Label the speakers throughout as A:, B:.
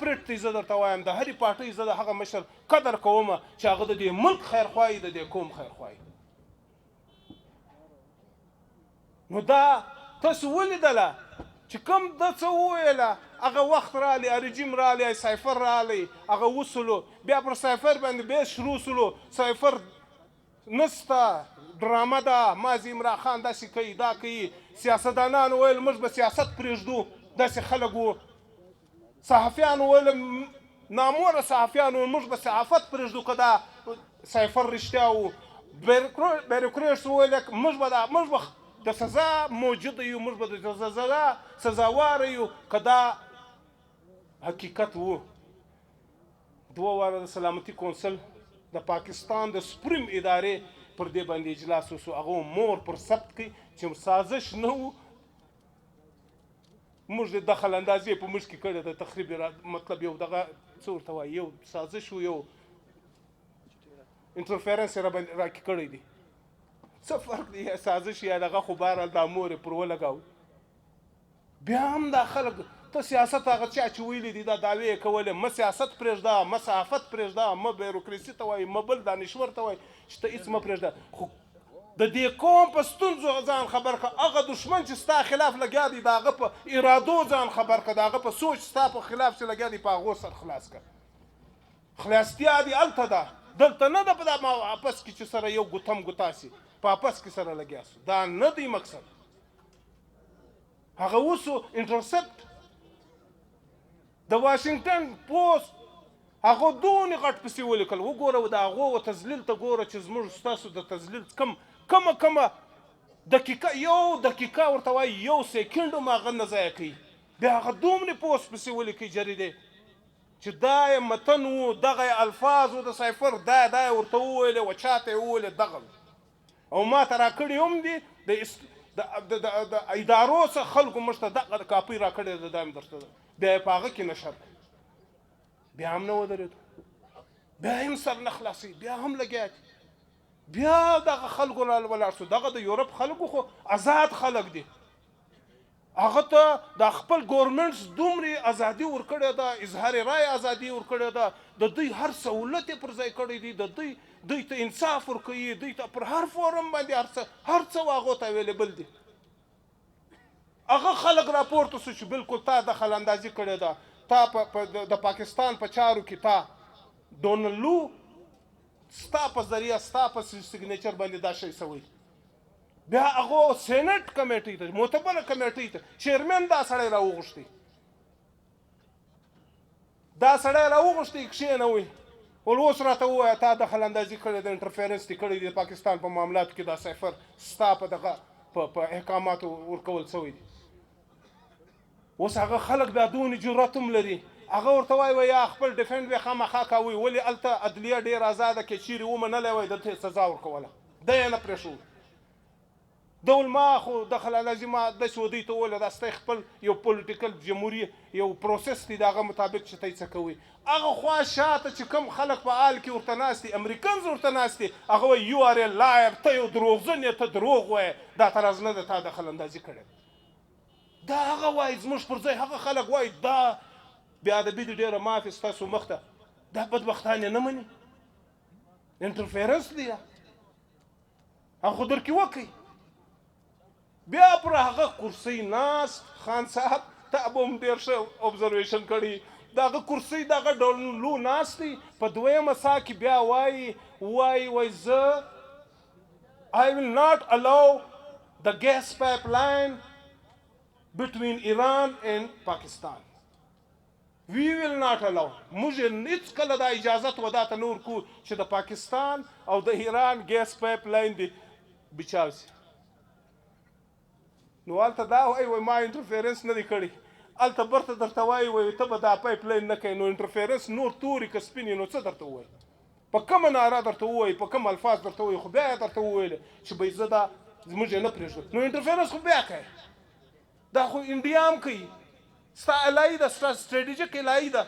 A: اسپریټ دی زه درته وایم د هرې پارټۍ زه د هغه مشر قدر کوم چې هغه د دې ملک خیرخواهي د دې قوم خیرخواهي. نو دا تاسو ولیدله چې کوم د څه وویله هغه وخت رالی رژیم رالی سایفر رالی هغه وسلو بیا پر سایفر باندې بیا شروع سلو سایفر نسته ډرامه ده مازی عمران خان داسې کوي دا کوي سیاستدانان ویل موږ به سیاست پرېږدو داسې خلک وو صحافیان ویل ناموره صحافیان وو موږ به صحافت پرېږدو که دا سایفر رښتیا وو بیروکریټس ویل موږ به د سزا موجوده یو موږ به د سزا سزاواره یو که دا حقیقت وو. دوه واره د سلامتي کونسل د پاکستان د سپریم ادارې پر دې باندې اجلاس وسو هغه مور پر ثبت کړي چې سازش نه وو موږ د دخل اندازې په موږ کې کړې ده تخریب مطلب یو دغه څه ورته وایي یو سازش و یو انټرفیرنس یې راکې کړی دی څه فرق دی سازش یا دغه خو بهرحال دا مور یې پر ولګاو. بیا هم دا خلک ته سیاست هغه چا چې ویلي دي دا دعوې یې کولې مه سیاست پرېږده مه صحافت پرېږده مه بیروکراسي ته وایي مه بل دانشور ته وایي چې ته هېڅ مه پرېږده خو د دې قوم په ستونزو ځان خبر کړه هغه دشمن چې ستا خلاف لګیا دی د هغه په ارادو ځان خبر کړه د هغه په سوچ ستا په خلاف چې لګیا دی په هغو سر خلاص کړه. خلاصتیا دی هلته ده دلته نه ده په دا اپس کې چې سره یو ګوتم ګوتا سي په اپس کې سره لګیا سو دا نه دی مقصد. هغه اوسو انټرسپټ د واشنګټن پوسټ هغه دونې غټ پسې ولیکل وګوره د هغو تذلیل ته ګوره چې زموږ ستاسو د تذلیل کومه دقیقه یو دقیقه ورته وایي یو سیکنډ هم هغه نه ضایع کوي بیا هغه دومره پوسټ پسې ولیکي جریدې چې دا یې متن و دغه یې الفاظ و د سایفر دا یې ورته وویلې و چا ته یې وویلې دغه او ما ته راکړي هم دي د ادارو څخه خلکو موږ ته دغه کاپۍ راکړې ده دا مې درته بیا یې په هغه کې نشر بیا هم نه ودرېدو بیا هم سر نه خلاصوي بیا هم لګیا دي بیا دغه خلکو را ولاړ شو دغه د یورپ خلکو خو آزاد خلک دي هغه ته د خپل ګورنمنټ دومره ازادي ورکړې ده اظهار رای ازادي ورکړې ده د دوی هر سهولت یې پر ځای کړی دی د دوی ته انصاف ورکوي دوی ته پر هر فورم باندې هر څه هغو ته اویلیبل دي. هغه خلک راپورته شو چې بلکل تا دخل اندازي کړې ده تا د پاکستان په چارو کې تا ډونلډ ستا په ذریعه ستا په سیګنیچر باندې دا شی سوی بیا هغه سینټ کمیټۍ ته معتبره کمیټۍ ته چیرمن دا سړی راوغوښتی کښېنوئ ول اوس راته ووایه تا دخل اندازي کړې ده انټرفیرنس دې کړی دی د پاکستان په معاملاتو کې دا سایفر ستا په دغه په احکاماتو ورکول سوی دي. اوس هغه خلک بیا دونې جرأت هم لري هغه ورته وایي یا خپل ډیفنډ به خامخا کوئ ولې هلته عدلیه ډېره ازاده کې چیرې ومنلی وای دلته یې سزا ورکوله ده یې نه پرېښود ډول ما خو دخل اندازي ما داسې و دوی ته وویله دا ستا خپل یو پولیټیکل جمهوري یو پروسس دی د هغه مطابق چې ته یې څه کوئ هغه خوا شاته چې کوم خلک په حال کې ورته ناست دي امریکنز ورته ناست دي هغه وایي یو آر ا لایر ته یو دروغجن یې ته دروغ وایې دا تراز نه ده تا دخل اندازي کړې دا هغه وایي زموږ پر ځای هغه خلک وایي دا بې ادبي دي ډېره معافي ستاسو مخ ته دا بدبختان یې نه مني انټرفیرنس دی هغه خو درکې وکړئ بیا پر هغه کرسۍ ناست خان صاحب تا به هم ډېر ښه ابزرویشن کړي د هغه کرسۍ دغه ډولو ناست دی په دویمه ساه کې بیا وایي زه I will not allow the gas pipeline between Iran and Pakistan. We will not allow. موږ هیڅ کله دا اجازت ودا ته نه ورکوو چې د پاکستان او د ایران ګیس پایپ لاین دی بچاو سي. نو هلته دا وایي ما انټرفیرنس نه دی کړی هلته برته درته وایي ته به دا پایپ لاین نه کوې نو انټرفیرنس نور تورې که سپینې نو څه درته ووایي په کومه ناره درته ووایي په کوم الفاظ درته ووایي خو بیا یې درته وویله چې به زه دا زموږ یې نه پرېږدو نو انټرفیرنس خو بیا کوې دا خو انډیا هم کوي ستا الهي ده ستا سټریټیجیک الهي ده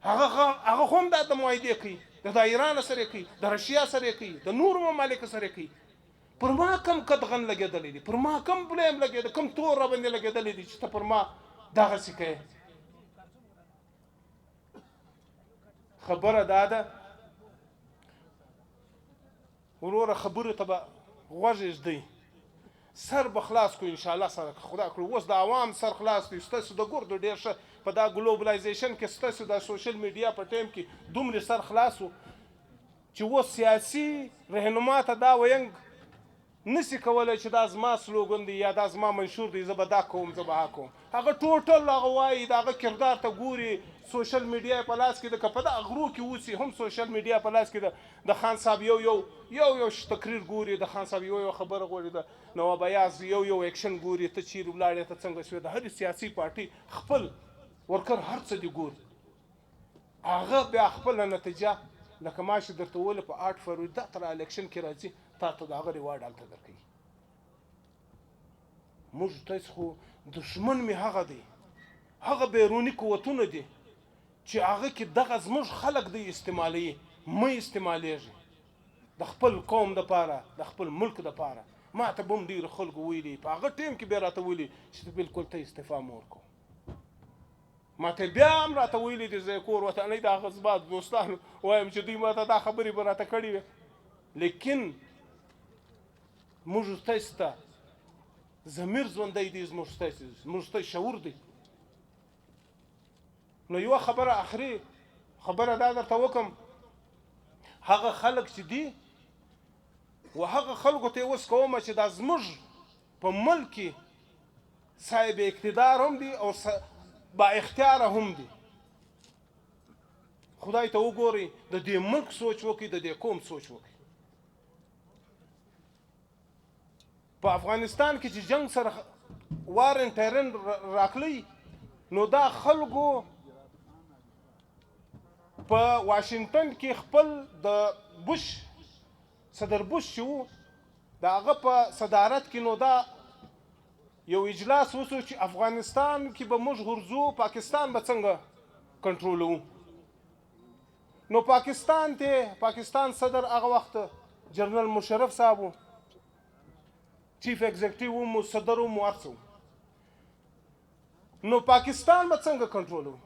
A: هغه خو هم دا د معاهدې کوي د ایران سره کوي د رشیا سره کوي د نورو ممالکو سره کوي پر ما کم قدغن لګېدلی دي پر ما کم بلیم لګېده کم تور را باندې لګېدلی دي چې ته پر ما دغسې کوې خبره دا ده وروره خبرې ته به غوږ ږدئ سر به خلاص کړو انشاءالله سره که خدا کړو اوس د عوام سر خلاص دی ستاسو د ګردو ډېر ښه په دا ګلوبلایزیشن کې ستاسو د سوشل میډیا په ټایم کې دومره سر خلاص و چې اوس سیاسي رهنما ته دا وینګ نسی کولی چې دا زما سلوګن دی یا دا زما منشور دی زه به دا کوم زه به ها کوم هغه ټوټل هغه وایي د هغه کردار ته ګوري سوشل میډیا په لاس کې د که په دغه غرو کې اوسي هم سوشل میډیا په لاس کې د خان صاحب یو تقریر ګوري د خان صاحب یو خبره ګوري د نواب ایاز یو اکشن ګوري ته چیرې ولاړې ته څنګه شوې د هرې سیاسي پارټي خپل ورکر هر څه دي ګوري هغه بیا خپله نتیجه لکه ما چې درته وویل په 8 فروری دا تر الیکشن کې راځي تا ته د هغه ریوارډ هلته درکوي موږ تاسو خو دشمن مې هغه دی هغه بیروني قوتونه دي چې هغه کې دغه زموږ خلک دی استعمالوي مه استعمالیږي د خپل قوم دپاره د خپل ملک دپاره ما ته به هم ډېرو خلکو ویلي په هغه ټایم کې بیا راته ویلي چې ته بلکل ته استعفا مه ورکوو ما ته بیا هم راته ویلي دي زه کور وطنۍ د هغه زما دوستانو وایم چې دوی ما ته دا خبرې به راته کړې وې لیکن موږ تاسو ته ضمیر ژوندی دی زموږ ته شعور دی نو یوه خبره آخري خبره دا درته وکړم هغه خلک چې دي و هغه خلکو ته یې اوس کومه چې دا زموږ په ملک کې صاحب اقتدار هم دي او با اختیاره هم دي خدای ته وګورئ د دې ملک سوچ وکړئ د دې قوم سوچ وکړئ په افغانستان کې چې جنگ سره وارن ټیرن راکلی نو دا خلکو په واشنگټن کې خپل د بوش صدر بوش چې و د هغه په صدارت کې نو دا یو اجلاس وسو چې افغانستان کې به موږ غورځو پاکستان به څنګه کنټرولوو نو پاکستان صدر هغه وخت جنرال مشرف صاحب و چیف ایگزیکټیو و صدر و هر څه نو پاکستان به څنګه کنټرولوو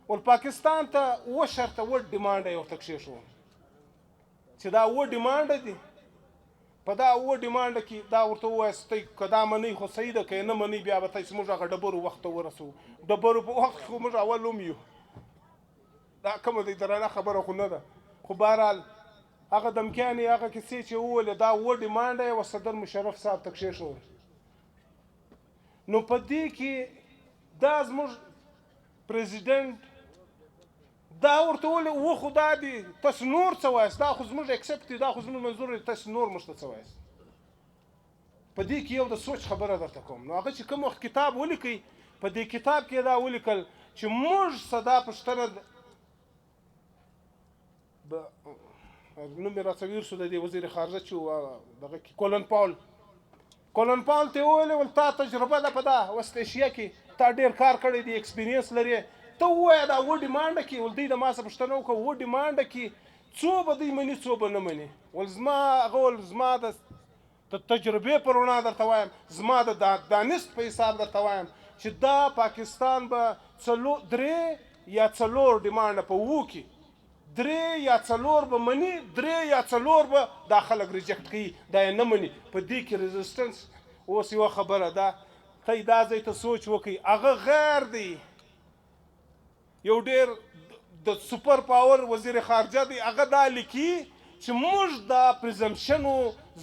A: ول پاکستان ته اوه شرطه اوه ډیمانډه یې ورته کښېښوول چې دا اوه ډیمانډه دي په دا اوه ډیمانډه کې دا ورته ووایاست تی که دا منئ خو صحیح ده که یې نه منئ بیا به تاسې موږ هغه ډبرو وخت ته ورسوو ډبرو په وخت کې خو موږ اول هم یو دا کومه دی درانه خبره خو نه ده خو بهرحال هغه دمکیانې هغه کیسې چې وویلې دا اوه ډیمانډه یې و صدر مشرف صاحب ته کښېښول نو په دې کې دا زموږ پریزیډنټ دا ورته وویل اوه خو دا دي تاسو نور څه وایاست دا خو زموږ اکسپټ دی دا خو زموږ منظور دی تاسو نور موږ ته څه وایاست په دې کې یو د سوچ خبره درته کوم نو هغه چې کوم وخت کتاب ولیکئ په دې کتاب کې دا ولیکل چې موږ صدا پوښتنه نوم یې راڅه ویر شو د دې وزیر خارجه چې دغه کې کولن پاول ته یې وویلې ول تا تجربه ده په دا وست ایشیا کې تا ډېر کار کړی دی ایکسپیرینس لرې ته ووایه دا اوه ډیمانډه کې ول دوی د ما څه پوښتنه وکړه اوه ډیمانډه کې څو به دوی مني څو به نه مني ول زما د تجربې په رڼا درته وایم زما د دانست په حساب درته وایم چې دا پاکستان به 3 یا 4 ډیمانډه په اوو کې 3 یا 4 به مني 3 یا 4 به دا خلک ریجکټ کوي دا یې نه مني په دې کې ریزسټنس اوس یوه خبره ده ته دا ځای ته سوچ وکړئ هغه غیر دی یو ډېر د سوپر پاور وزیر خارجه دی هغه دا لیکي چې موږ دا پریزمپشنو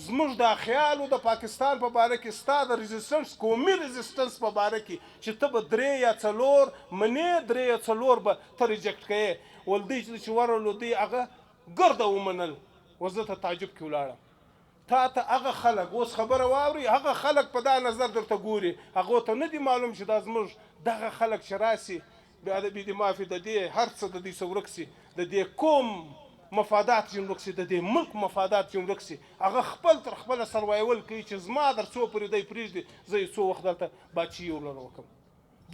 A: زموږ دا خیالو د پاکستان په باره کې ستا د ریزسټنس قومي ریزسټنس په باره کې چې ته به 3 یا 4 منې 3 یا 4 به ته ریجکټ کوې ول دوی چې ورغلو دوی هغه ګرده ومنل اوس زه ته تعجب کې ولاړم تا ته هغه خلک اوس خبره واوري هغه خلک په دا نظر درته ګوري هغو ته نه دي معلوم چې دا زموږ دغه خلک چې راسي بیا د بې دمافي د دې هر څه د دې څه ورک سي د دې قوم مفادات چې ورک سي د دې ملک مفادات چې ورک سي هغه خپل تر خپله سروایول کوي چې زما در څو پورې دی پرېږدي زه یې څو وخت دلته باچي ورلره وکړم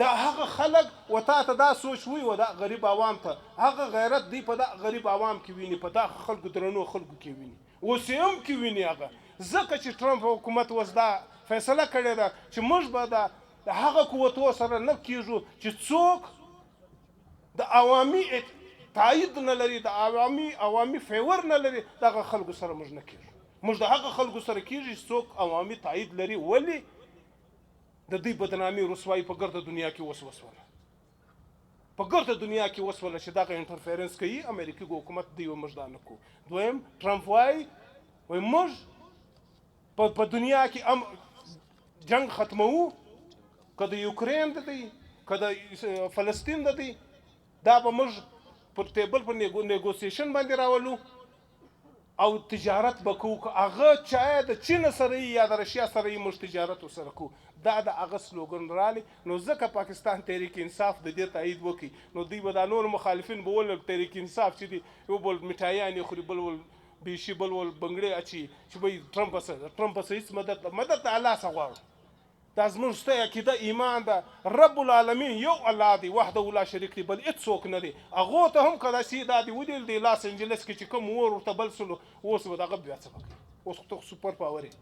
A: دا هغه خلک و تا ته دا سوچ وي و دا غریب عوام ته هغه غیرت دی په دا غریب عوام کې ویني په دا خلکو درنو خلکو کې ویني اوس یې هم کې ویني هغه ځکه چې ټرمپ حکومت اوس دا فیصله کړې ده چې موږ به د هغه قوتو سره نه کېږو چې څوک د عوامي تایید نه لري، د عوامي فیور نه لري، دغه خلکو سره موږ نه کېږو. موږ د هغه خلکو سره کېږي چې څوک عوامي تایید لري. ولې د دوی بدنامي رسوایي په ګرده دنیا کې وسوله، په ګرده دنیا کې وسوله چې دغه انټرفیرنس کوي امریکي حکومت دی و موږ دا نه کوو. دویم ټرمپ وایي موږ په دنیا کې جنگ ختموو، که د یوکرین د دی که د فلسطین د دی، دا به موږ پر ټیبل په نیګوسیشن باندې راولو او تجارت به کوو. که هغه چا د چین سره یا د رشیا سره موږ تجارت ورسره کوو. دا د هغه سلوګن رالی. نو ځکه پاکستان تحریک انصاف د دې تایید وکړي، نو دوی به دا نور مخالفین به ول تحریک انصاف چې دی یو بل مټایانې خوري، بل ول بیشي، بل ول بنګړې اچي چې به ټرمپ سره هېڅ مدد د الله څخه غواړو. دا زموږ سته عقیده ایمان ده. رب العالمین یو الله دی، وحده لا شریک دی، بل هېڅوک نه دی. هغو ته هم که داسې دا دي ولیدل دی لاس انجلس کې چې کوم اور ورته بل سلو، اوس به دغه بیا څه وکړي. اوس خو ته سوپر پاور یې.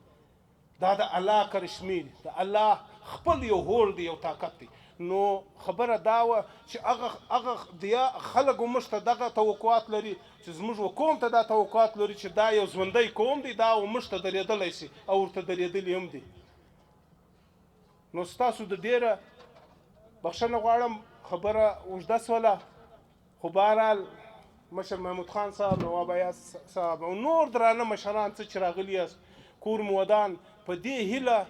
A: دا د الله کرشمې دی، د الله خپل یو هول دی، یو طاقت دی. نو خبره دا وه چې هغه خلک موږ ته دغه توقعات لري چې زموږ قوم ته دا توقعات لري چې دا یو ژوندی قوم دی، دا موږ ته درېدلی شي او ورته درېدلي هم دي. نو ستاسو د ډېره بخښنه غواړم، خبره اوږده سوله، خو بهرحال مشر محمود خان صاحب، نواب ایاز صاحب او نور درانه مشران څه چې راغلي یاست، کور مو ودان، په دې هیله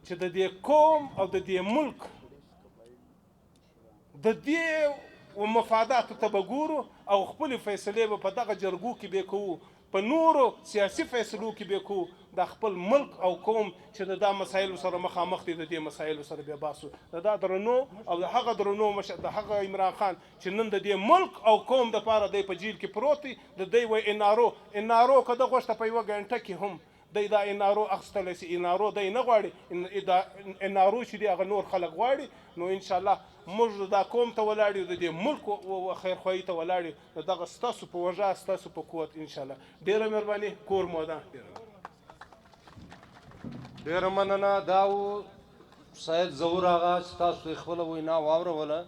A: چې د دې قوم او د دې ملک د دې مفاداتو ته به ګورو او خپلې فیصلې به په دغه جرګو کې به کوو، په نورو سیاسي فیصلو کې به کوو. د خپل ملک او قوم چې د دا مسایلو سره مخامخ دي، د دې مسایلو سره بیا باسو. د دا درنو او د هغه درنو د هغه عمران خان چې نن د دې ملک او قوم دپاره دی په جیل کې پروت دی، د دی وایي انارو که ده غوښته په یوه ګنټه کې هم دی دا انارو اخیستلی شي. انارو دی نه غواړي، انارو چې دی هغه نور خلک غواړي. نو انشاءالله موږ دا قوم ته ولاړ یو، د دې ملک خیرخواهي ته ولاړ یو، د دغه ستاسو په وژه ستاسو په قوت انشاءالله. ډېره مهرباني، کور مو ودان.
B: ډېره مننه. دا و سید ظهور هغه چې تاسو یې خپله وینا واوروله.